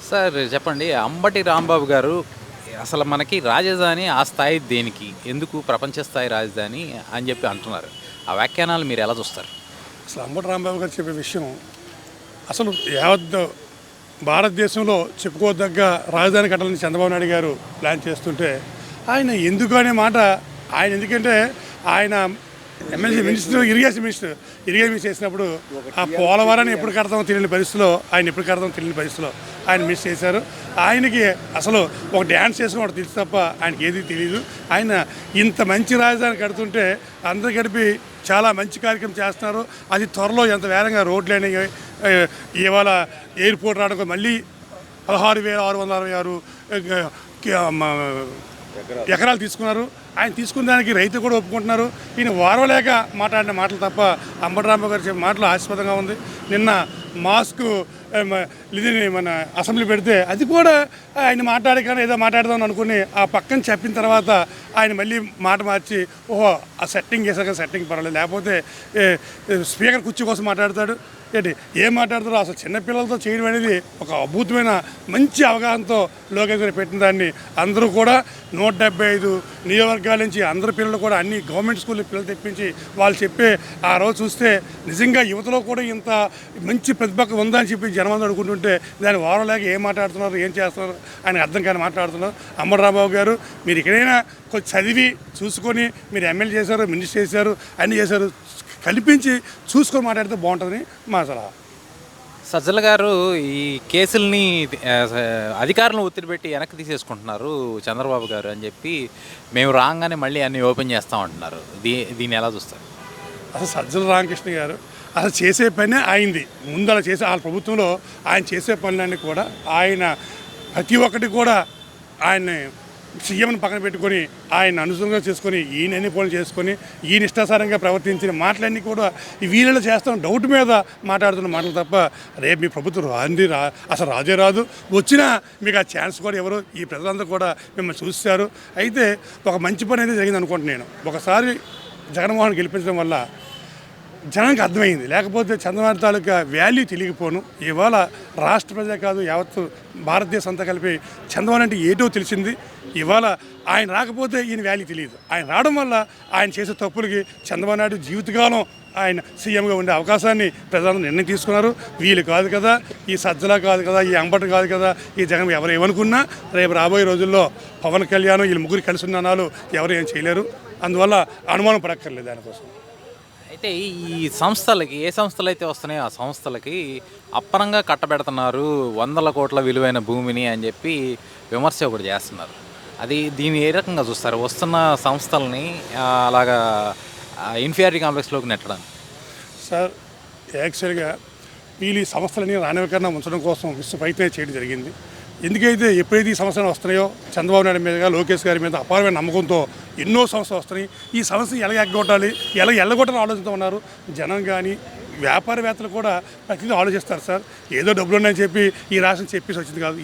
Sir చెప్పండి. అంబటి రాంబాబు గారు అసలు మనకి రాజధాని ఆ స్థాయి దేనికి? ఎందుకు ప్రపంచ స్థాయి రాజధాని అని చెప్పి అంటున్నారు. ఆ వ్యాఖ్యానాలు మీరెలా చూస్తారు? అసలు అంబటి రాంబాబు గారు చెప్పే విషయం అసలు యావత్ భారతదేశంలో చెప్పుకోదగ్గ రాజధాని కట్టాలని చంద్రబాబు నాయుడు గారు ప్లాన్ చేస్తుంటే ఆయన ఎందుకు అనే మాట ఆయన ఎందుకంటే ఆయన ఎమ్మెల్సీ మినిస్టర్ ఇరిగేషన్ చేసినప్పుడు ఆ పోలవరాన్ని ఎప్పుడు కడతామో తెలియని పరిస్థితిలో ఆయన మిస్ చేశారు. ఆయనకి అసలు ఒక డ్యాన్స్ చేసుకుని ఒకటి తెలుసు తప్ప ఆయనకి ఏది తెలియదు. ఆయన ఇంత మంచి రాజధాని కడుతుంటే అందరు గడిపి చాలా మంచి కార్యక్రమం చేస్తున్నారు. అది త్వరలో ఎంత వేగంగా రోడ్లు ఇవాళ ఎయిర్పోర్ట్ రావడం మళ్ళీ 16,666 ఎకరాలు తీసుకున్నారు. ఆయన తీసుకున్న దానికి రైతులు కూడా ఒప్పుకుంటున్నారు. ఈయన వారవలేక మాట్లాడిన మాటలు తప్ప అంబటి రాంబాబు గారు చెప్పిన మాటలు హాస్యాస్పదంగా ఉంది. నిన్న మాస్క్ ఇది మన అసెంబ్లీ పెడితే అది కూడా ఆయన మాట్లాడగానే ఏదో మాట్లాడదామని అనుకుని ఆ పక్కన చెప్పిన తర్వాత ఆయన మళ్ళీ మాట మార్చి ఓహో ఆ సెట్టింగ్ చేశాక సెట్టింగ్ పర్వాలేదు, లేకపోతే స్పీకర్ కుర్చీ కోసం మాట్లాడతాడు ఏంటి ఏం మాట్లాడతారో. అసలు చిన్నపిల్లలతో చేయడం అనేది ఒక అద్భుతమైన మంచి అవగాహనతో లోకేష్ గారు పెట్టిన దాన్ని అందరూ కూడా 175 నియోజకవర్గాల నుంచి అందరు పిల్లలు కూడా అన్ని గవర్నమెంట్ స్కూల్ పిల్లలు తెప్పించి వాళ్ళు చెప్పే ఆ రోజు చూస్తే నిజంగా యువతలో కూడా ఇంత మంచి ప్రతిభ ఉందని చెప్పి జనం అనుకుంటుంటే దాని వారం లేక ఏం మాట్లాడుతున్నారు, ఏం చేస్తున్నారు ఆయన అర్థం కాని మాట్లాడుతున్నారు. అంబటి రాంబాబు గారు మీరు ఎక్కడైనా కొంచెం చదివి చూసుకొని మీరు ఎమ్మెల్యే చేశారు, మినిస్టర్ చేశారు, అన్నీ చేశారు, కల్పించి చూసుకొని మాట్లాడితే బాగుంటుందని మా సలహా. సజ్జల గారు ఈ కేసుల్ని అధికారులను ఒత్తిడి పెట్టి వెనక్కి తీసేసుకుంటున్నారు చంద్రబాబు గారు అని చెప్పి మేము రాగానే మళ్ళీ అన్నీ ఓపెన్ చేస్తామంటున్నారు. దీన్ని ఎలా చూస్తారు? అసలు సజ్జల రామకృష్ణ గారు అసలు చేసే పనే అయింది. ముందు అలా చేసే వాళ్ళ ప్రభుత్వంలో ఆయన చేసే పనులన్నీ కూడా ఆయన ప్రతి ఒక్కటి కూడా ఆయన సీఎంని పక్కన పెట్టుకొని ఆయన అనుసరంగా చేసుకొని ఈయన ఎన్ని పనులు చేసుకొని ఈయన ఇష్టాసారంగా ప్రవర్తించిన మాటలన్నీ కూడా ఈ వీళ్ళలో చేస్తాం డౌట్ మీద మాట్లాడుతున్న మాటలు తప్ప రేపు మీ ప్రభుత్వం అసలు రాజే రాదు. వచ్చినా మీకు ఆ ఛాన్స్ కూడా ఎవరు ఈ ప్రజలందరూ కూడా మిమ్మల్ని చూస్తారు. అయితే ఒక మంచి పని అనేది జరిగింది అనుకుంటున్నాను నేను. ఒకసారి జగన్మోహన్ గెలిపించడం వల్ల జనానికి అర్థమైంది, లేకపోతే చంద్రబాబు తాలూకా వాల్యూ తెలియకపోను. ఇవాళ రాష్ట్ర ప్రజలే కాదు యావత్తు భారతదేశం అంతా కలిపి చంద్రబాబు అంటే ఏటో తెలిసింది. ఇవాళ ఆయన రాకపోతే ఈయన వాల్యూ తెలియదు. ఆయన రావడం వల్ల ఆయన చేసే తప్పులకి చంద్రబాబు నాయుడు జీవితకాలం ఆయన సీఎంగా ఉండే అవకాశాన్ని ప్రజలందరూ నిర్ణయం తీసుకున్నారు. వీళ్ళు కాదు కదా, ఈ సజ్జల కాదు కదా, ఈ అంబటి కాదు కదా, ఈ జగన్ ఎవరు ఏమనుకున్నా రేపు రాబోయే రోజుల్లో పవన్ కళ్యాణ్ వీళ్ళు ముగ్గురు కలిసి ఉన్నానాలు ఎవరు ఏం చేయలేరు. అందువల్ల అనుమానం పడక్కర్లేదు దానికోసం. అయితే ఈ సంస్థలకి ఏ సంస్థలు అయితే వస్తున్నాయో ఆ సంస్థలకి అప్పనంగా కట్టబెడుతున్నారు 100 కోట్ల విలువైన భూమిని అని చెప్పి విమర్శ ఒకటి చేస్తున్నారు. దీన్ని ఏ రకంగా చూస్తారు? వస్తున్న సంస్థలని అలాగా ఇన్ఫీరియారిటీ కాంప్లెక్స్లోకి నెట్టడానికి. సార్ యాక్చువల్గా వీళ్ళు ఈ సంస్థలని రాణవీకరణ ఉంచడం కోసం ప్రయత్నం చేయడం జరిగింది. ఎందుకైతే ఎప్పుడైతే ఈ సంస్థలు వస్తున్నాయో చంద్రబాబు నాయుడు మీదుగా లోకేష్ గారి మీద అపారమైన నమ్మకంతో ఎన్నో సంస్థలు వస్తున్నాయి. ఈ సమస్య ఎలా ఎగ్గొట్టాలి, ఎలా ఎల్లగొట్టాలని ఆలోచిస్తూ ఉన్నారు జనం. కానీ వ్యాపారవేత్తలు కూడా ప్రతిదీ ఆలోచిస్తారు. సార్ ఏదో డబ్బులు ఉన్నాయని చెప్పి ఈ రాష్ట్రం చెప్పేసి వచ్చింది కాదు.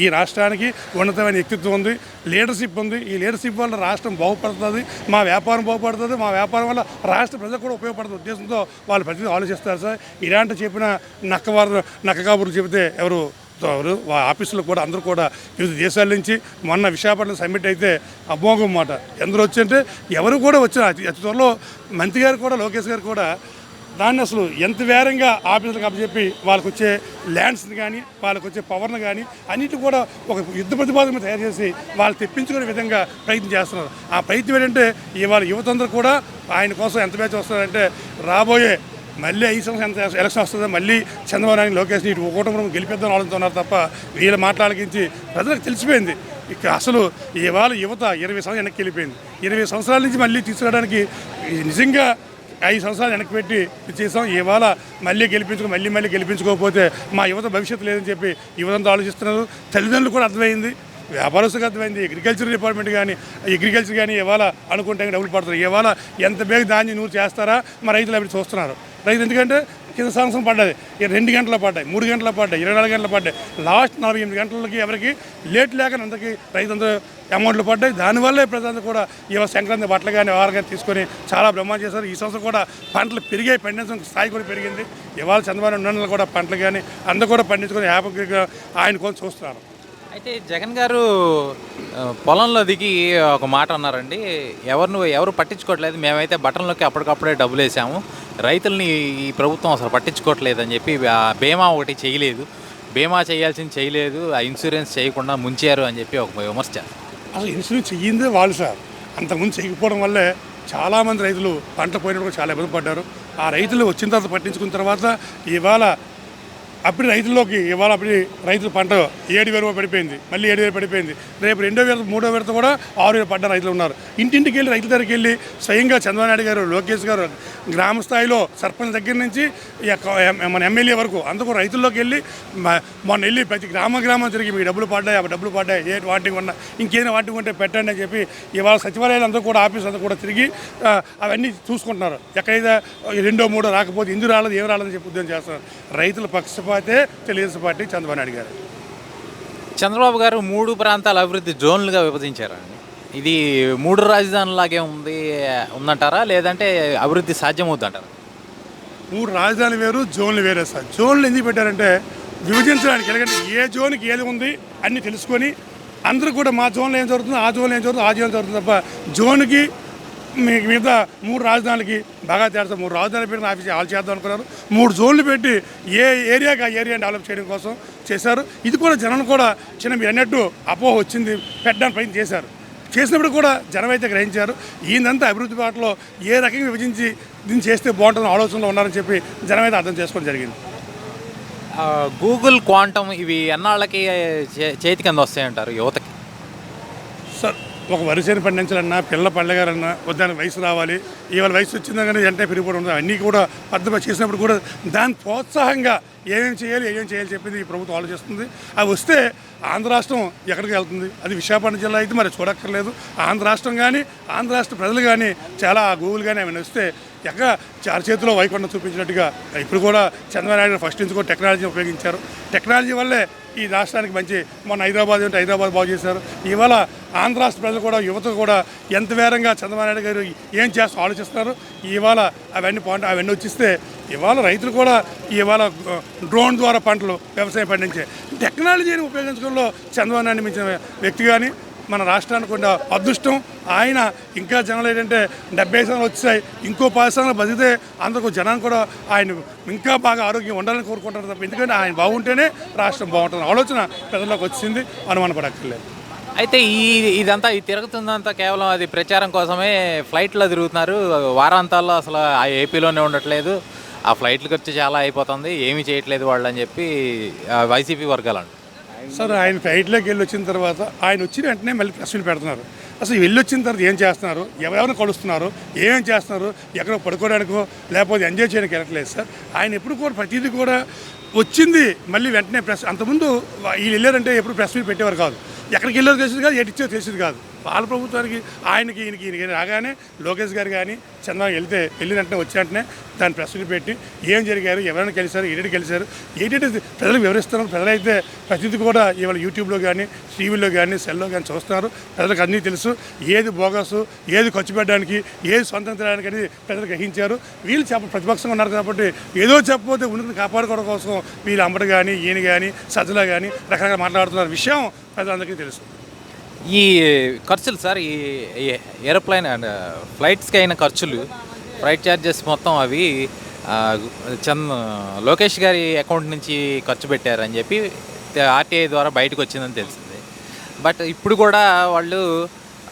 ఈ రాష్ట్రానికి ఉన్నతమైన వ్యక్తిత్వం ఉంది, లీడర్షిప్ ఉంది. ఈ లీడర్షిప్ వల్ల రాష్ట్రం బాగుపడుతుంది, మా వ్యాపారం బాగుపడుతుంది, మా వ్యాపారం వల్ల రాష్ట్ర ప్రజలకు కూడా ఉపయోగపడుతుంది ఉద్దేశంతో వాళ్ళు ప్రతిదీ ఆలోచిస్తారు. సార్ ఇలాంటి చెప్పిన నక్క కాబురు చెబితే ఎవరు ఆఫీసులో కూడా అందరూ కూడా వివిధ దేశాల నుంచి మొన్న విశాఖపట్నం సమ్మిట్ అయితే అమోఘం మాట ఎందరూ వచ్చంటే ఎవరు కూడా వచ్చారు. అతి త్వరలో మంత్రి గారు కూడా లోకేష్ గారు కూడా దాన్ని అసలు ఎంత వేరంగా ఆఫీసులకు అప్పచెప్పి వాళ్ళకు వచ్చే ల్యాండ్స్ని కానీ వాళ్ళకు వచ్చే పవర్ని కానీ అన్నిటి కూడా ఒక యుద్ధ ప్రతిపాదన తయారు చేసి వాళ్ళు తెప్పించుకునే విధంగా ప్రయత్నం చేస్తున్నారు. ఆ ప్రయత్నం ఏంటంటే ఇవాళ యువతందరూ కూడా ఆయన కోసం ఎంత బ్యాచ్ వస్తారంటే రాబోయే మళ్ళీ 5 సంవత్సరం ఎలక్షన్ వస్తుందో మళ్ళీ చంద్రబాబు నాయుడు లోకేష్ని ఇటు ఒకటం గెలిపిద్దామని ఆలోచిస్తున్నారు తప్ప వీళ్ళు మాట్లాడకించి ప్రజలకు తెలిసిపోయింది. ఇక అసలు ఇవాళ యువత 20 సంవత్సరాలు వెనక్కి వెళ్ళిపోయింది. 20 సంవత్సరాల నుంచి మళ్ళీ తీసుకురావడానికి నిజంగా 5 సంవత్సరాలు వెనక్కి పెట్టి చేసాం. ఇవాళ మళ్ళీ గెలిపించుకోకపోతే మా యువత భవిష్యత్తు లేదని చెప్పి యువతంతా ఆలోచిస్తున్నారు. తల్లిదండ్రులు కూడా అర్థమైంది, వ్యాపారస్తులకు అర్థమైంది, అగ్రికల్చర్ డిపార్ట్మెంట్ కానీ ఇవాళ అనుకుంటే డబ్బులు పడుతున్నారు. ఇవాళ ఎంత బేగ ధాన్యం నూరు చేస్తారా మా రైతులు అవి చూస్తున్నారు. రైతు ఎందుకంటే కింద సంవత్సరం పడ్డది 2 గంటలు పడ్డాయి, 3 గంటలు పడ్డాయి, 24 గంటలు పడ్డాయి. లాస్ట్ 48 గంటలకి ఎవరికి లేట్ లేక అందరికీ రైతులందరూ అమౌంట్లు పడ్డాయి. దానివల్లే ప్రజలందరూ కూడా ఇవాళ సంక్రాంతి బట్టలు కానీ వ్యవహారం కానీ తీసుకొని చాలా బ్రహ్మాండం చేశారు. ఈ సంవత్సరం కూడా పంటలు పెరిగాయి, పండించడం స్థాయి కూడా పెరిగింది. ఇవాళ చంద్రబాబు నాయుడు కూడా పంటలు కానీ అందరూ కూడా పండించుకొని హ్యాపీగా ఆయన కోసం చూస్తున్నారు. అయితే జగన్ గారు పొలంలో దిగి ఒక మాట అన్నారండి, ఎవరు పట్టించుకోవట్లేదు, మేమైతే బటన్లోకి అప్పటికప్పుడే డబ్బులు వేసాము, రైతుల్ని ఈ ప్రభుత్వం అసలు పట్టించుకోవట్లేదు అని చెప్పి బీమా ఒకటి చేయలేదు, బీమా చేయాల్సింది చేయలేదు, ఆ ఇన్సూరెన్స్ చేయకుండా ముంచారు అని చెప్పి ఒక విమర్శ. అసలు ఇన్సూరెన్స్ చెయ్యిందే వాళ్ళు సార్. అంతకుముందు చేయకపోవడం వల్లే చాలామంది రైతులు పంట పోయినప్పుడు చాలా ఇబ్బంది పడ్డారు. ఆ రైతులు వచ్చిన తర్వాత పట్టించుకున్న తర్వాత ఇవాళ అప్పుడు రైతుల్లోకి ఇవాళ అప్పుడు రైతుల పంట 7,000 పడిపోయింది, మళ్ళీ 7,000 పడిపోయింది. రేపు 2వ విడత 3వ విడత కూడా 6,000 పడ్డ రైతులు ఉన్నారు. ఇంటింటికి వెళ్ళి రైతుల దగ్గరికి వెళ్ళి స్వయంగా చంద్రబాబు నాయుడు గారు, లోకేష్ గారు గ్రామ స్థాయిలో సర్పంచ్ దగ్గర నుంచి మన ఎమ్మెల్యే వరకు అందుకు రైతుల్లోకి వెళ్ళి మొన్న వెళ్ళి ప్రతి గ్రామం తిరిగి మీకు డబ్బులు పడ్డాయి, ఆ డబ్బులు పడ్డాయి, ఏ వాటికి ఉన్నా ఇంకేదైనా వాటికి ఉంటే పెట్టండి అని చెప్పి ఇవాళ సచివాలయాలు అందరూ కూడా ఆఫీస్ అందరూ కూడా తిరిగి అవన్నీ చూసుకుంటున్నారు. ఎక్కడైతే 2వ 3వ రాకపోతే ఎందుకు రాలేదు, ఏం రాలేదని చెప్పి ఉద్యోగం చేస్తున్నారు. రైతుల పక్షపాతే తెలుగుదేశం పార్టీ చంద్రబాబు నాయుడు గారు. చంద్రబాబు గారు 3 ప్రాంతాల అభివృద్ధి జోన్లుగా విభజించారండి. ఇది 3 రాజధానులాగే ఉందంటారా, లేదంటే అభివృద్ధి సాధ్యమవుద్దంటారా? 3 రాజధానులు వేరు, జోన్లు వేరే సార్. జోన్లు ఎందుకు పెట్టారంటే విభజించడానికి. ఎందుకంటే ఏ జోన్కి ఏది ఉంది అన్నీ తెలుసుకొని అందరూ కూడా మా జోన్లో ఏం జరుగుతుందో ఆ జోన్లో ఏం జరుగుతుందో ఆ జోన్ జరుగుతుంది తప్ప జోన్కి మిగతా 3 రాజధానులకి బాగా తేడా. 3 రాజధానులు పెట్టిన ఆఫీస్ ఆల్ చేద్దాం అనుకున్నారు. 3 జోన్లు పెట్టి ఏ ఏరియాకి ఆ ఏరియాని డెవలప్ చేయడం కోసం చేశారు. ఇది కూడా జనం కూడా మీరు అన్నట్టు అపోహ వచ్చింది, పెట్టడానికి ప్రయత్నం చేశారు. చేసినప్పుడు కూడా జనం అయితే గ్రహించారు ఈయనంతా అభివృద్ధి బాటలో ఏ రకంగా విభజించి దీన్ని చేస్తే బాగుంటుందని ఆలోచనలో ఉన్నారని చెప్పి జనం అయితే అర్థం చేసుకోవడం జరిగింది. గూగుల్, క్వాంటమ్ ఇవి ఎన్నాళ్ళకి చేతికి అంద వస్తాయంటారు యువతకి? సార్ ఒక వరిసేను పండించాలన్నా, పిల్లల పండగాలన్నా దానికి వయసు రావాలి. ఇవాళ వయసు వచ్చిందా కానీ వెంటనే పెరిగిపోవడం ఉంటుంది. అన్నీ కూడా పద్ధతి చేసినప్పుడు కూడా దాని ప్రోత్సాహంగా ఏమేమి చేయాలి చెప్పింది ఈ ప్రభుత్వం ఆలోచిస్తుంది. అవి వస్తే ఆంధ్ర రాష్ట్రం ఎక్కడికి వెళ్తుంది? అది విశాఖపట్నం జిల్లా అయితే మరి చూడక్కర్లేదు. ఆంధ్ర రాష్ట్రం కానీ ఆంధ్ర రాష్ట్ర ప్రజలు కానీ చాలా గూగుల్ కానీ ఏమైనా వస్తే ఎక్కడ చారి చేతిలో వైకుంఠం చూపించినట్టుగా ఇప్పుడు కూడా చంద్రబాబు నాయుడు ఫస్ట్ నుంచి కూడా టెక్నాలజీ ఉపయోగించారు. టెక్నాలజీ వల్లే ఈ రాష్ట్రానికి మంచి మొన్న హైదరాబాద్ ఉంటే హైదరాబాద్ బాగు చేశారు. ఇవాళ ఆంధ్ర రాష్ట్ర ప్రజలు కూడా యువత కూడా ఎంత వేరంగా చంద్రబాబు నాయుడు గారు ఏం చేస్తూ ఆలోచిస్తున్నారు. ఇవాళ అవన్నీ వచ్చిస్తే ఇవాళ రైతులు కూడా ఇవాళ డ్రోన్ ద్వారా పంటలు వ్యవసాయం పండించే టెక్నాలజీని ఉపయోగించడంలో చంద్రబాబు నాయుడు మించిన వ్యక్తి కానీ మన రాష్ట్రానికి ఉన్న అదృష్టం. ఆయన ఇంకా జనాలు ఏంటంటే 70 సంవత్సరాలు వచ్చాయి, ఇంకో 10 సంవత్సరాలు బతికితే అందరికీ జనాన్ని కూడా ఆయన ఇంకా బాగా ఆరోగ్యం ఉండాలని కోరుకుంటారు తప్ప ఎందుకంటే ఆయన బాగుంటేనే రాష్ట్రం బాగుంటుంది ఆలోచన ప్రజల్లోకి వచ్చింది, అనుమానపడక్కర్లేదు. అయితే ఇదంతా తిరుగుతుందంతా కేవలం అది ప్రచారం కోసమే ఫ్లైట్లో తిరుగుతున్నారు. వారాంతాల్లో అసలు ఆ ఏపీలోనే ఉండట్లేదు, ఆ ఫ్లైట్లు ఖర్చు చాలా అయిపోతుంది, ఏమీ చేయట్లేదు వాళ్ళు అని చెప్పి వైసీపీ వర్గాలు అంటారు. సార్ ఆయన ఫ్లైట్లోకి వెళ్ళి వచ్చిన తర్వాత ఆయన వచ్చిన వెంటనే మళ్ళీ ప్రశ్నలు పెడుతున్నారు. అసలు వెళ్ళి వచ్చిన తర్వాత ఏం చేస్తున్నారు, ఎవరెవరిని కలుస్తున్నారు, ఏమేం చేస్తున్నారు, ఎక్కడో పడుకోవడానికో లేకపోతే ఎంజాయ్ చేయడానికి వెళ్ళట్లేదు సార్. ఆయన ఎప్పుడు కూడా ప్రతిదీ కూడా వచ్చింది మళ్ళీ వెంటనే అంతకుముందు వీళ్ళు వెళ్ళారంటే ఎప్పుడు ప్రెస్ మీట్ పెట్టేవారు కాదు. ఎక్కడికి వెళ్ళారో తెలిసింది కాదు, ఎటు తెలిసింది కాదు. వాళ్ళ ప్రభుత్వానికి ఈయనకి రాగానే లోకేష్ గారు కానీ చంద్రబాబు వెళ్ళినట్టే వచ్చినట్టునే దాన్ని ప్రెస్ మీట్ పెట్టి ఏం జరిగారు, ఎవరైనా కలిశారు, ఏడేటి కలిశారు, ఏడేటి ప్రజలకు వివరిస్తున్నారు. ప్రజలైతే ప్రతిదీ కూడా ఇవాళ యూట్యూబ్లో కానీ టీవీలో కానీ సెల్లో కానీ చూస్తున్నారు. ప్రజలకు అన్నీ తెలుసు, ఏది బోగసు, ఏది ఖర్చు పెట్టడానికి, ఏది సొంతం తినడానికి అనేది ప్రజలు గ్రహించారు. వీళ్ళు ప్రతిపక్షంగా ఉన్నారు కాబట్టి ఏదో చెప్పకపోతే ఉన్నతిని కాపాడుకోవడం కోసం వీళ్ళు అమ్మడు కానీ ఈయన కానీ సజ్జల కానీ రకరకాల మాట్లాడుతున్నారు విషయం ప్రజలందరికీ తెలుసు. ఈ ఖర్చులు సార్, ఈ ఏరోప్లైన్ అండ్ ఫ్లైట్స్కి అయిన ఖర్చులు, ఫ్లైట్ ఛార్జెస్ మొత్తం అవి లోకేష్ గారి అకౌంట్ నుంచి ఖర్చు పెట్టారని చెప్పి ఆర్టీఐ ద్వారా బయటకు వచ్చిందని తెలిసింది. బట్ ఇప్పుడు కూడా వాళ్ళు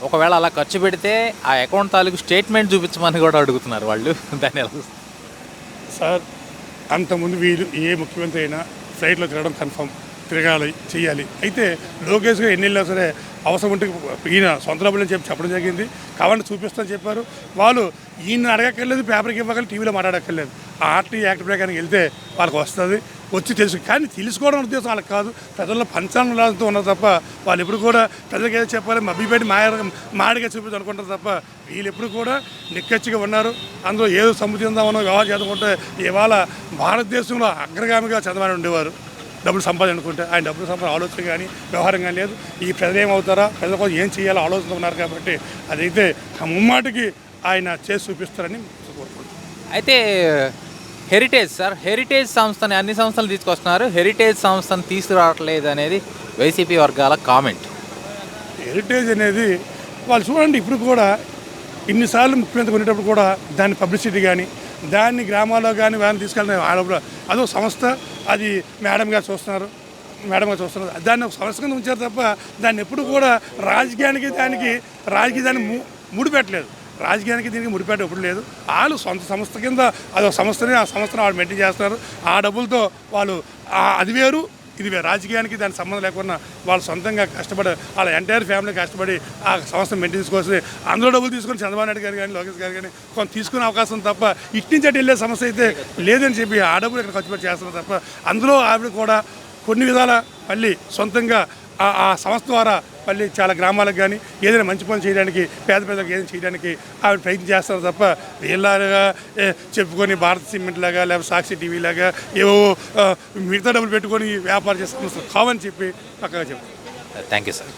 ఒకవేళ అలా ఖర్చు పెడితే ఆ అకౌంట్ తాలూకు స్టేట్మెంట్ చూపించమని కూడా అడుగుతున్నారు వాళ్ళు. దాన్ని ఎలా సార్? అంతకుముందు వీళ్ళు ఏ ముఖ్యమంత్రి అయినా ఫ్లైట్లో తిరగడం కన్ఫర్మ్, తిరగాలి, చేయాలి. అయితే లోకేష్ గారు ఎన్ని వెళ్ళినా సరే అవసరం ఉంటే ఈయన సొంత డబ్బులని చెప్పడం జరిగింది. కావాలని చూపిస్తామని చెప్పారు. వాళ్ళు ఈయన అడగక్కర్లేదు, పేపర్కి ఇవ్వగలి, టీవీలో మాట్లాడక్కర్లేదు. ఆ ఆర్టీ యాక్ట్ ప్రకారం వెళ్తే వాళ్ళకి వస్తుంది. వచ్చి తెలుసు, కానీ తెలుసుకోవడం ఉద్దేశం వాళ్ళకి కాదు, ప్రజల్లో పంచాలతో ఉన్నారు తప్ప వాళ్ళు ఎప్పుడు కూడా ప్రజలకు ఏదో చెప్పాలి మభ్యపెట్టి మాడిగా చూపించి అనుకుంటారు తప్ప వీళ్ళు ఎప్పుడు కూడా నిక్కచ్చిగా ఉన్నారు. అందులో ఏదో సముద్రందామనో వ్యవహారం చేసుకుంటే ఇవాళ భారతదేశంలో అగ్రగామిగా చంద్రబాబు ఉండేవారు. డబ్బులు సంపాదించుకుంటే ఆయన డబ్బులు సంపాదన ఆలోచన కానీ వ్యవహారం కానీ లేదు. ఈ ప్రజలు ఏమవుతారా, ప్రజల కోసం ఏం చేయాలో ఆలోచన ఉన్నారు కాబట్టి అదైతే ముమ్మాటికి ఆయన చేసి చూపిస్తారని కోరుకుంటున్నాను. అయితే హెరిటేజ్ సార్, హెరిటేజ్ సంస్థని అన్ని సంస్థలు తీసుకొస్తున్నారు, హెరిటేజ్ సంస్థను తీసుకురావట్లేదు అనేది వైసీపీ వర్గాల కామెంట్. హెరిటేజ్ అనేది వాళ్ళు చూడండి, ఇప్పుడు కూడా ఇన్నిసార్లు ముఖ్యమంత్రి కొనేటప్పుడు కూడా దాని పబ్లిసిటీ కానీ దాన్ని గ్రామాల్లో కానీ వాళ్ళని తీసుకెళ్ళిన అదో సంస్థ, అది మేడం గారు చూస్తున్నారు, దాన్ని ఒక సంస్థ కింద ఉంచారు తప్ప దాన్ని ఎప్పుడు కూడా రాజకీయానికి దాన్ని ముడిపెట్టలేదు. రాజకీయానికి దీనికి ముడిపెట్ట ఎప్పుడు లేదు. వాళ్ళు సొంత సంస్థ కింద అదొక సంస్థని, ఆ సంస్థను వాళ్ళు మెయింటైన్ చేస్తున్నారు. ఆ డబ్బులతో వాళ్ళు అది వేరు ఇది వేరు, రాజకీయానికి దానికి సంబంధం లేకుండా వాళ్ళు సొంతంగా కష్టపడి వాళ్ళ ఎంటైర్ ఫ్యామిలీ కష్టపడి ఆ సంస్థను మెయింటైన్ చేసుకోవచ్చు. అందులో డబ్బులు తీసుకొని చంద్రబాబు నాయుడు గారు కానీ లోకేష్ గారు కానీ కొంత తీసుకునే అవకాశం తప్ప ఇటు నుంచి అటు వెళ్ళే సమస్య అయితే లేదని చెప్పి ఆ డబ్బులు ఇక్కడ ఖర్చు పెట్టి చేస్తున్నారు తప్ప అందులో ఆవిడ కూడా కొన్ని విధాల మళ్ళీ సొంతంగా ఆ సంస్థ ద్వారా మళ్ళీ చాలా గ్రామాలకు కానీ ఏదైనా మంచి పని చేయడానికి పేదలకు ఏదైనా చేయడానికి ఆవిడ ప్రయత్నం చేస్తారు తప్ప వీళ్ళగా చెప్పుకొని భారత సిమెంట్ లాగా లేకపోతే సాక్షి టీవీ లాగా ఏవో మిగతా డబ్బులు పెట్టుకొని వ్యాపారం చేసే సంస్థలు కావని చెప్పి పక్కగా చెప్తాను. Thank you sir.